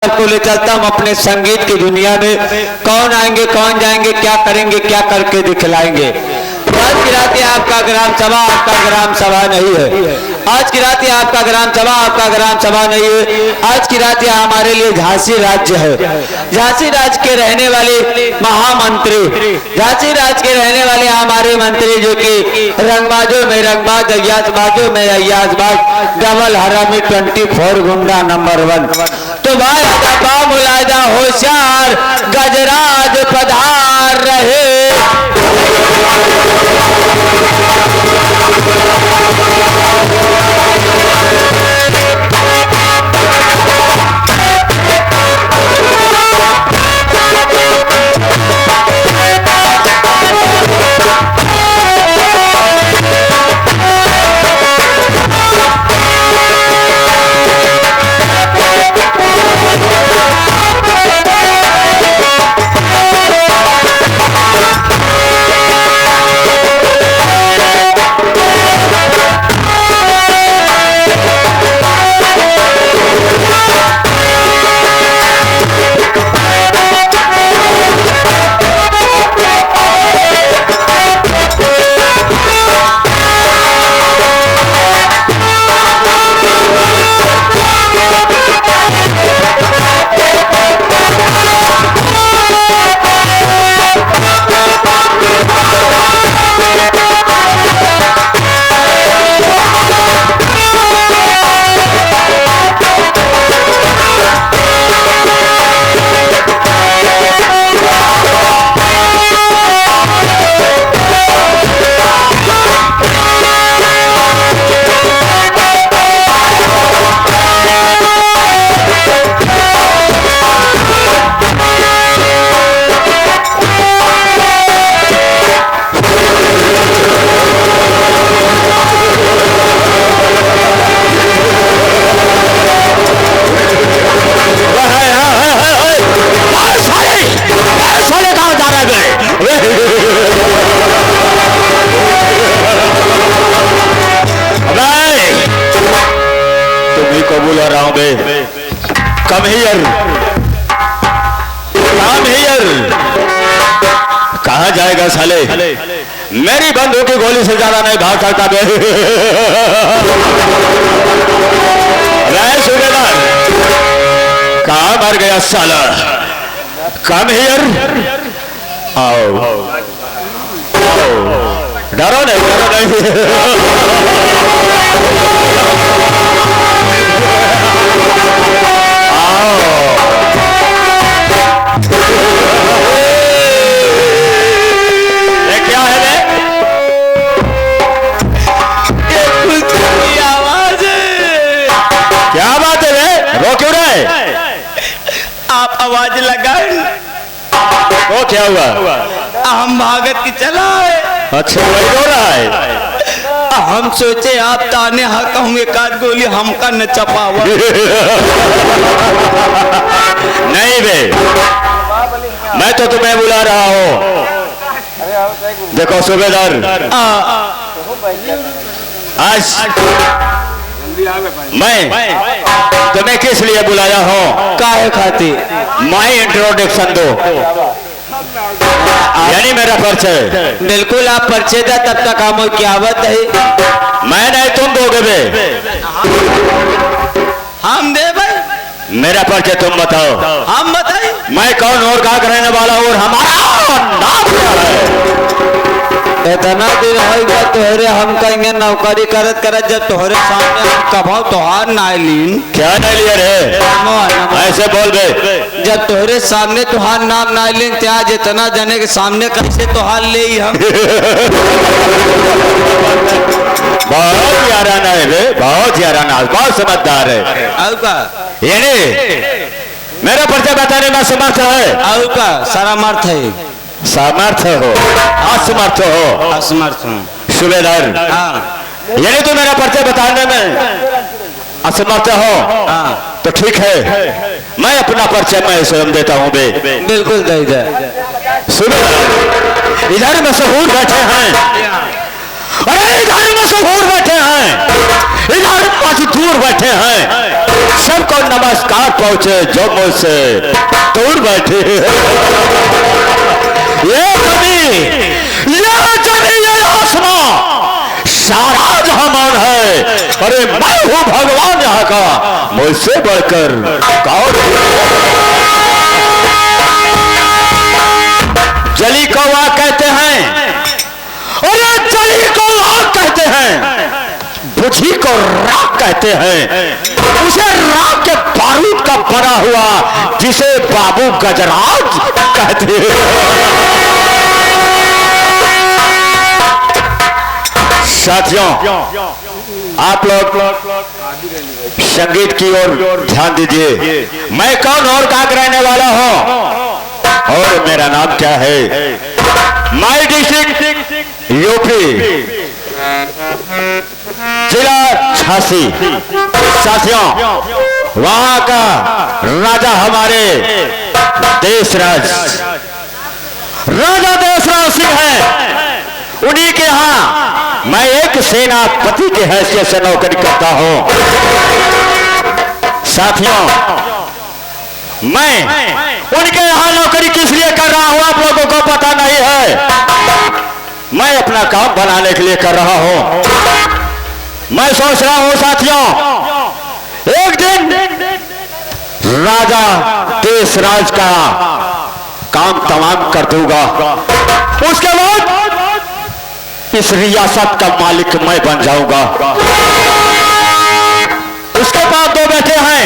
आपको ले चलता हूँ अपने संगीत की दुनिया में। कौन आएंगे, कौन जाएंगे, क्या करेंगे, क्या करके दिखलाएंगे। आज की रात ये आपका ग्राम सभा आपका ग्राम सभा नहीं है। आज की रात ये आपका ग्राम सभा आपका ग्राम सभा नहीं है। आज की रात ये हमारे लिए झांसी राज्य है। झांसी राज्य के रहने वाले महामंत्री, झांसी राज्य के रहने वाले हमारे मंत्री जो कि रंगबाजों में रंगबाज, अय्याजबाजों में अय्याजबाज, डबल हरामी 24 गुंडा नंबर 1। तो भाई मुलायदा होशियार गजराज पधार रहे। Come here. Come here. कहाँ जाएगा साले? मेरी बंदूक की गोली से ज्यादा नहीं भाग सकता बे। सूबेदार कहाँ मर गया साला? Come here. आओ। डरो नहीं, डरो नहीं। आप आवाज लगाए। वो क्या हुआ? हम भागत की चला है। अच्छा वही हो रहा है। हम सोचे आप ताने हक होंगे, काट गोली हमका न चपावा। नहीं बे, मैं तो तुम्हें बुला रहा हूँ। देखो सूबेदार, आज मैं तुम्हें किस लिए बुलाया हूँ? काहे खाती? मैं इंट्रोडक्शन दो, यानी मेरा परिचय। बिल्कुल आप परिचय दे, तब तक हम की आवत है। मैं नहीं, तुम दोगे बे। हम दे भाई। मेरा परिचय तुम बताओ। हम बताए मैं कौन और कहाँ रहने वाला हूँ और हमारा नाम क्या है? इतना दिन होगा तोहरे हम कहेंगे नौकरी करत करत, जब तोहरे सामने हम कभाव तोहार नाइलीन। क्या नहीं लिया रे? ऐसे बोल बे। जब तोहरे सामने तुहार नाम नाइलीन, त्या जितना जने के सामने कैसे तुहार ले हम। बहुत याराना है बे, बहुत याराना, बहुत समझदार है। यानी मेरा परिचय बताने में समर्थ है। का सामर्थ है। सामर्थ हो, असमर्थ हो? असमर्थ हूँ सूबेदार। यानी तो मेरा परिचय बताने में असमर्थ हो? तो ठीक है, मैं अपना परिचय मैं स्वयं देता हूँ बे। बिल्कुल दे। सूबेदार इधर मशहूर बैठे हैं अरे इधर मशहूर बैठे हैं, इधर मजदूर बैठे हैं, सबको नमस्कार पहुंचे जो मुझसे दूर बैठे। ये कभी ये आसमां सारा जहां है, अरे मैं हूं भगवान यहाँ का, मुझसे बढ़कर कौन। जली को आग कहते हैं, अरे जली को आग कहते हैं, बुझी को राख कहते हैं, उसे राख के बारूद का बना हुआ जिसे बाबू गजराज कहते हैं। साथियों, आप लोग संगीत की ओर ध्यान दीजिए। मैं कौन और कहाँ का रहने वाला हूं और मेरा नाम क्या है। माई डिस्ट्रिक्ट यूपी, जिला झांसी। साथियों, वहां का राजा हमारे देशराज राजा देशराज सिंह है। उन्हीं के यहां मैं एक सेनापति की हैसियत से नौकरी करता हूं। साथियों, मैं उनके यहां नौकरी किस लिए कर रहा हूं आप लोगों को पता नहीं है। मैं अपना काम बनाने के लिए कर रहा हूं। मैं सोच रहा हूं साथियों, एक दिन राजा देशराज का काम तमाम कर दूंगा, उसके बाद इस रियासत का मालिक मैं बन जाऊंगा। उसके बाद दो बेटे हैं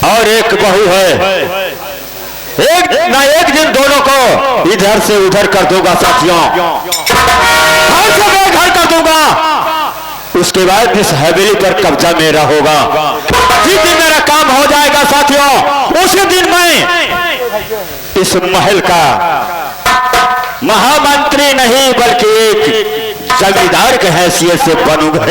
और एक बहू है। एक दिन दोनों को इधर से उधर कर दूंगा साथियों, घर से बेघर कर दूंगा। उसके बाद इस हवेली पर कब्जा मेरा होगा। जिस दिन मेरा काम हो जाएगा साथियों, उसी दिन मैं इस महल का महामंत्री नहीं बल्कि एक जमींदार की हैसियत से बनूंगा।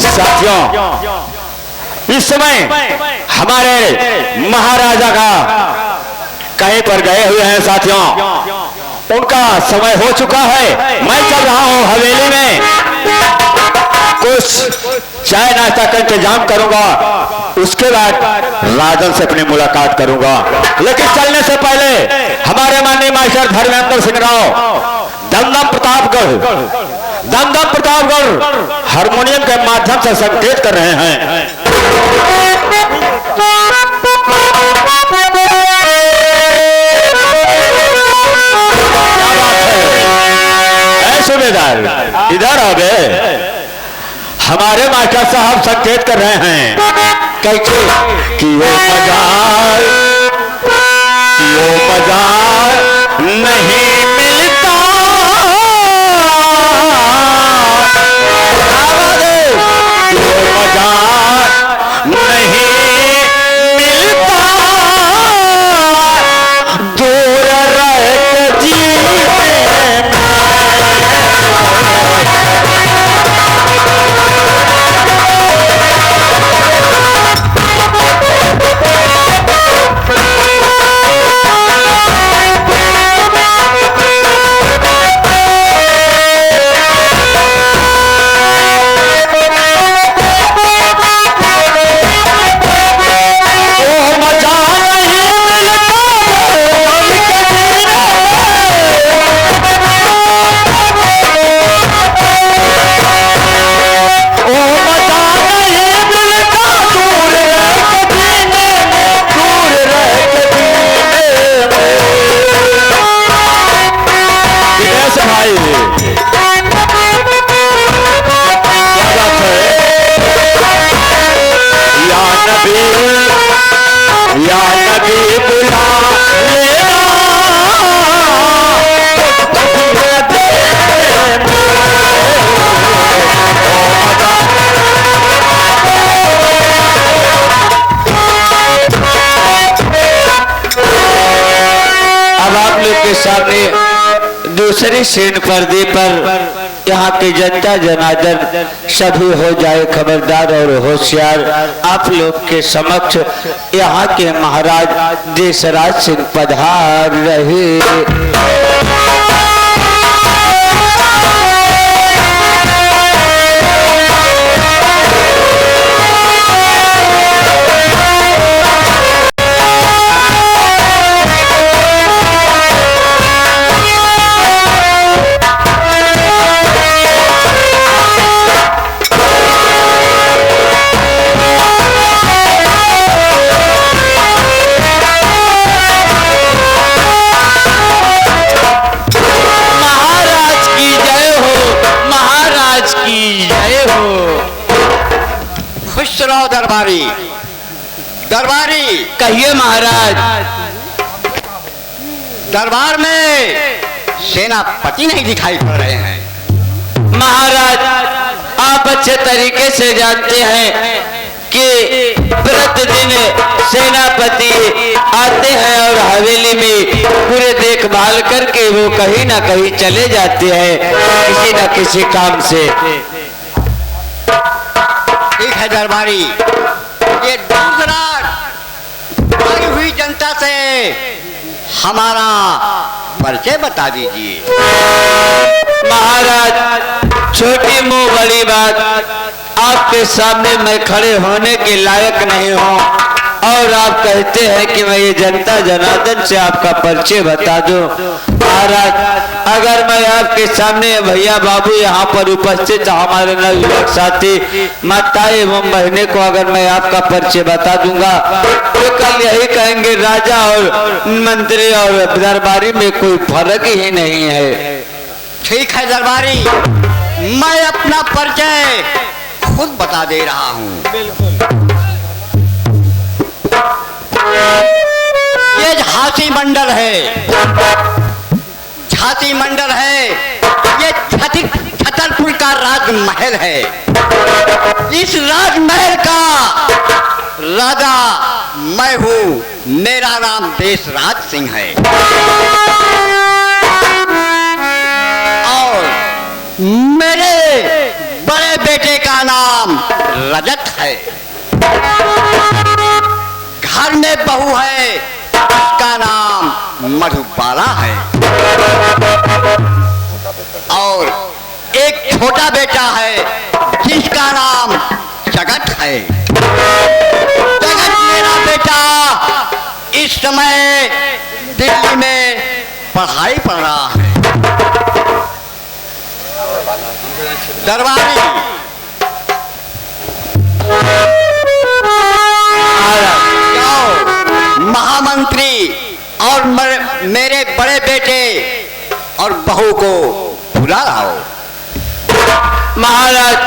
साथियों, इस समय हमारे महाराजा का कहीं पर गए हुए हैं साथियों, उनका समय हो चुका है। मैं चल रहा हूं हवेली में, कुछ चाय नाश्ता का इंतजाम करूंगा, उसके बाद राजन से अपनी मुलाकात करूंगा। लेकिन चलने से पहले हमारे माननीय मास्टर धर्मेंद्र सिंह राव दमदम प्रतापगढ़ हारमोनियम के माध्यम से संकेत कर रहे हैं। सूबेदार इधर आ गए। हमारे मास्टर साहब संकेत कर रहे हैं कैसे कि वो मजार नहीं मिलता, वो मजार नहीं मिलता, दूर रह जीने सामने दूसरे श्रेणी पर्दे पर यहाँ की जनता जनार्दन सभी हो जाए खबरदार और होशियार। आप लोग के समक्ष यहाँ के महाराज देशराज सिंह पधार रहे। दरबारी दरबारी कहिए महाराज। दरबार में सेनापति नहीं दिखाई पड़ रहे हैं। महाराज आप अच्छे तरीके से जानते हैं कि प्रतिदिन सेनापति आते हैं और हवेली में पूरे देखभाल करके वो कहीं ना कहीं चले जाते हैं किसी न किसी काम से। ठीक है दरबारी, ये दूर-दराज आई हुई जनता से हमारा परिचय बता दीजिए। महाराज छोटी मुंह बड़ी बात, आपके सामने मैं खड़े होने के लायक नहीं हूँ और आप कहते हैं कि मैं ये जनता जनार्दन से आपका परिचय बता दूं। महाराज अगर मैं आपके सामने भैया बाबू यहाँ पर उपस्थित हमारे नवयुवक साथी माता एवं बहने को अगर मैं आपका परिचय बता दूंगा तो कल यही कहेंगे राजा और मंत्री और दरबारी में कोई फर्क ही नहीं है। ठीक है दरबारी, मैं अपना परिचय खुद बता दे रहा हूँ। ये झांसी मंडल है, झांसी मंडल है। ये छतरपुर का राजमहल है। इस राजमहल का राजा मैं हूँ, मेरा नाम देशराज सिंह है और मेरे बड़े बेटे का नाम रजत है। घर में बहू है, उसका नाम मधुबाला है और एक छोटा बेटा है जिसका नाम जगत है। जगत मेरा बेटा इस समय दिल्ली में पढ़ाई पढ़ रहा है। दरबारी महामंत्री और मेरे बड़े बेटे और बहू को बुला लाओ। महाराज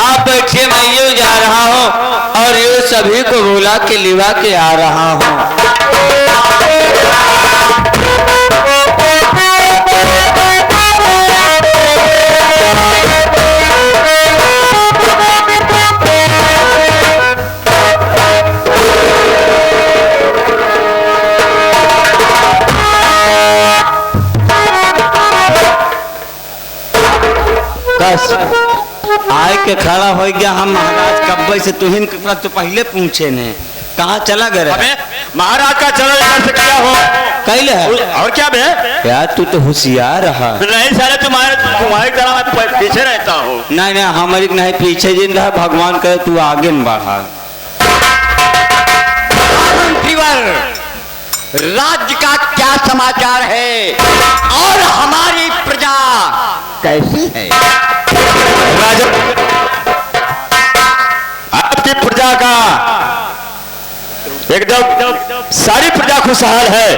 आप बैठिए, मैं यूं जा रहा हूँ और यूं सभी को बुला के लिवा के आ रहा हूँ। आए के खड़ा हो गया। हम महाराज कब्बे से तुहिन तो पहले पूछे ने कहाँ चला गया? महाराज का चला जाने से क्या हो कैले है और क्या बे? यार तू तो होशियार रहा। नहीं सारे तुम्हारे तरह मैं तो पीछे रहता हूँ। नहीं नहीं हमारी नहीं पीछे जिन रहा, भगवान करे तू आगे न बढ़ा। राज्य का क्या समाचार है और हमारी प्रजा कैसी है? राजा आपकी प्रजा का एकदम सारी प्रजा खुशहाल है,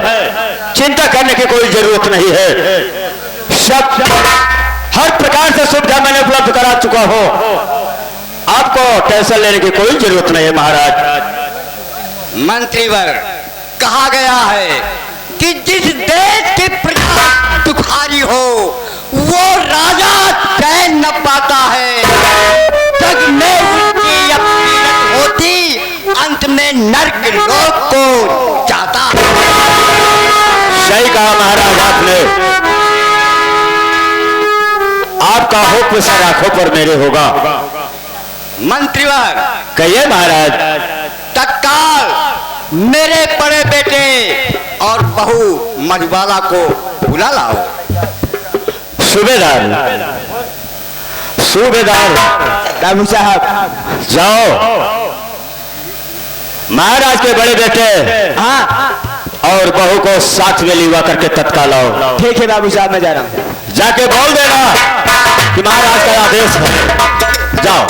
चिंता करने की कोई जरूरत नहीं है। सब हर प्रकार से सुविधा मैंने उपलब्ध करा चुका हूं, आपको टेंशन लेने की कोई जरूरत नहीं है। महाराज मंत्रीवर कहा गया है कि जिस देश की प्रजा दुखारी हो वो राजा चैन न पाता है। जग में उसकी अपील होती, अंत में नर्क लोक को जाता। सही कहा महाराज आपने। आप आपका हुक्म सर आंखों पर मेरे होगा। मंत्रीवर, कहिए महाराज। तत्काल मेरे बड़े बेटे और बहू मधुबाला को बुला लाओ। सूबेदार, सूबेदार बाबू साहब, जाओ महाराज के बड़े बेटे हाँ और बहू को साथ में लिवा करके तत्काल आओ। ठीक है बाबू साहब, मैं जा रहा हूँ। जाके बोल देना कि महाराज का आदेश है। जाओ।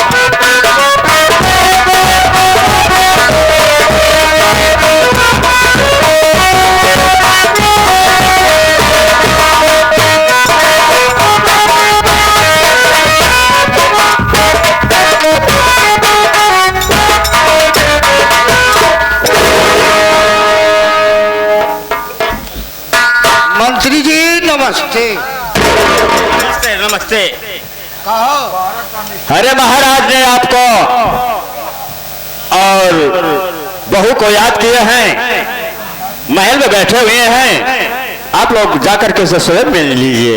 मंत्री जी नमस्ते। नमस्ते नमस्ते। कहो। अरे महाराज ने आपको और बहू को याद किए हैं, महल में बैठे हुए हैं, आप लोग जाकर के उसे स्वयं मिल लीजिए।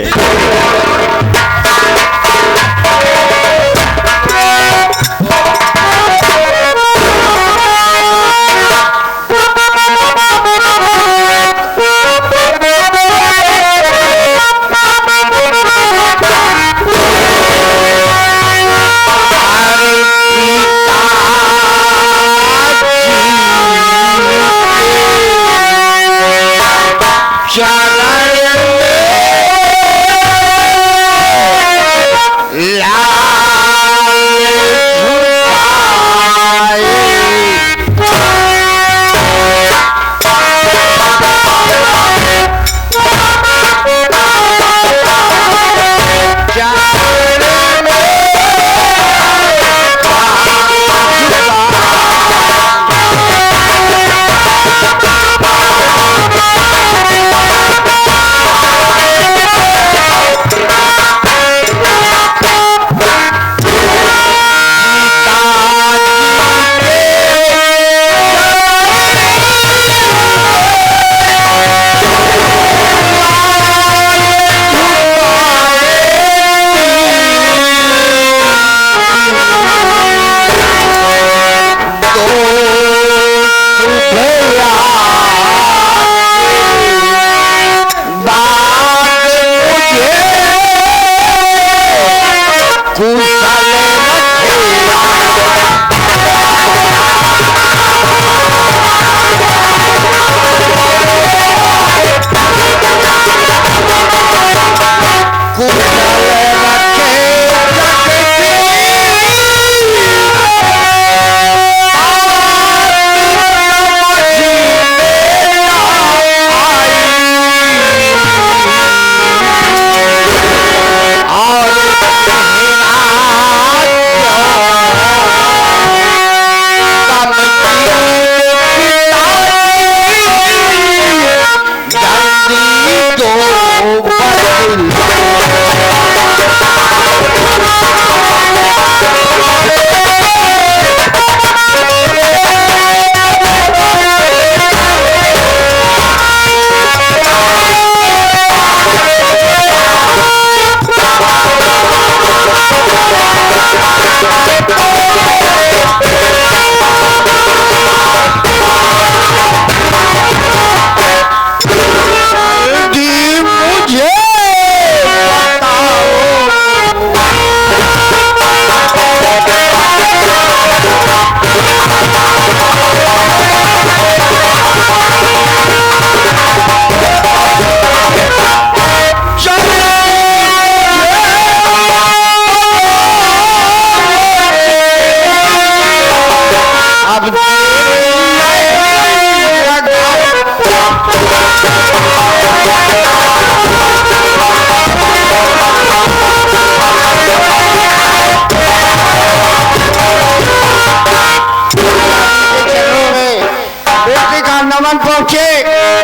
नमन पहुंचे।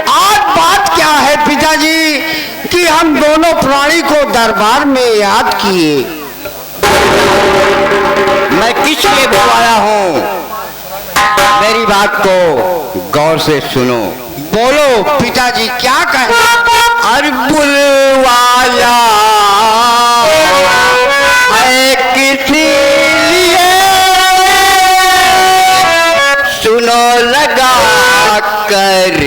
आज बात क्या है पिताजी कि हम दोनों प्राणी को दरबार में याद किए। मैं किस लिए बुलाया हूँ, मेरी बात को गौर से सुनो। बोलो पिताजी क्या कहे। अरे बुलवाया लगा कर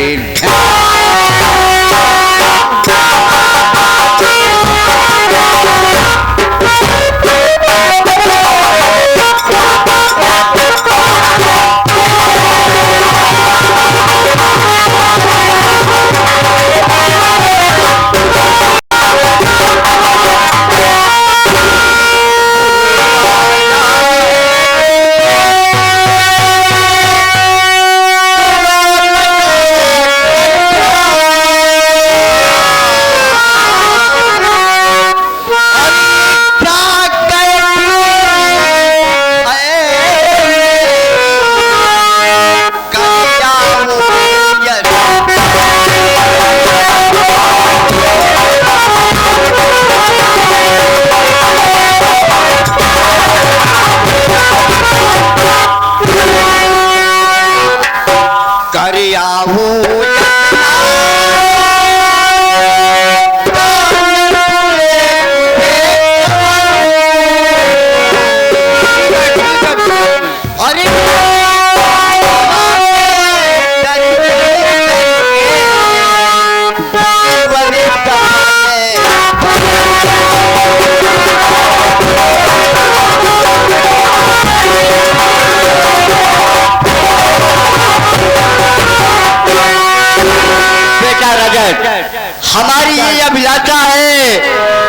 हमारी ये अभिलाषा है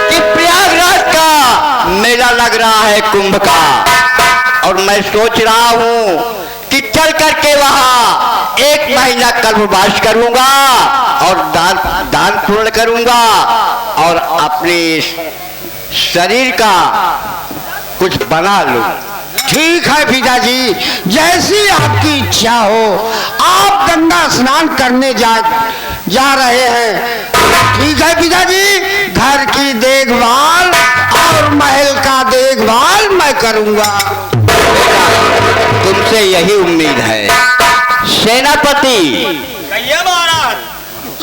कि प्रयागराज का मेला लग रहा है कुंभ का, और मैं सोच रहा हूँ कि चल करके वहाँ 1 महीना कल्पवास करूंगा और दान पूर्ण करूंगा और अपने शरीर का कुछ बना लूं। ठीक है पिताजी, जैसी आपकी इच्छा हो। आप गंगा स्नान करने जा रहे हैं, ठीक है पिताजी। घर की देखभाल और महल का देखभाल मैं करूंगा। तुमसे यही उम्मीद है सेनापति। महाराज,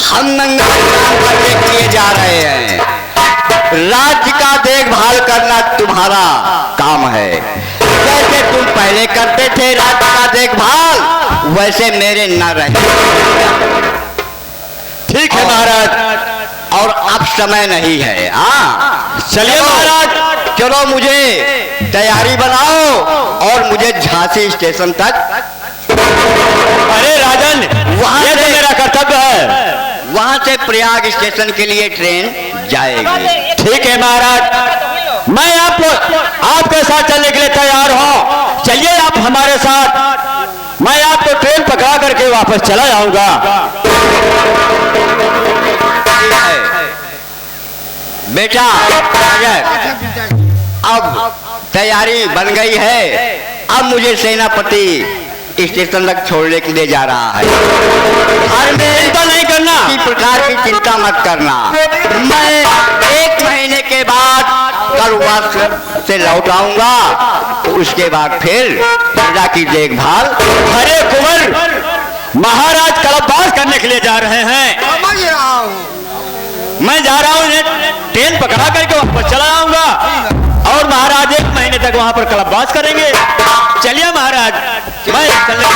हम गंगा स्नान करने के लिए जा रहे हैं। राज्य का देखभाल करना तुम्हारा काम है। जैसे तुम पहले करते थे राज्य का देखभाल, वैसे मेरे न रहे। ठीक है महाराज। और अब समय नहीं है। हाँ चलिए महाराज, चलो मुझे तैयारी बनाओ और मुझे झांसी स्टेशन तक। अरे राजन, वहाँ ये तो से- मेरा कर्तव्य है। वहां से प्रयाग स्टेशन के लिए ट्रेन जाएगी। ठीक है महाराज, मैं आपके साथ चलने के लिए तैयार हूँ। चलिए आप हमारे साथ, मैं आपको ट्रेन पकड़ा करके वापस चला जाऊंगा। बेटा अब तैयारी बन गई है। अब मुझे सेनापति स्टेशन तक छोड़ने के लिए जा रहा है। हर में चिंता नहीं करना। किसी प्रकार की चिंता मत करना। मैं 1 महीने के बाद कलवास से लौट आऊंगा, तो उसके बाद फिर प्रजा की देखभाल। अरे कुंवर, महाराज कलवास करने के लिए जा रहे हैं। समझ रहा हूँ। मैं जा रहा हूँ, ट्रेन पकड़ा करके वापस चला आऊंगा और महाराज 1 महीने तक वहां पर कलवास करेंगे। चलिए महाराज, मैं चलने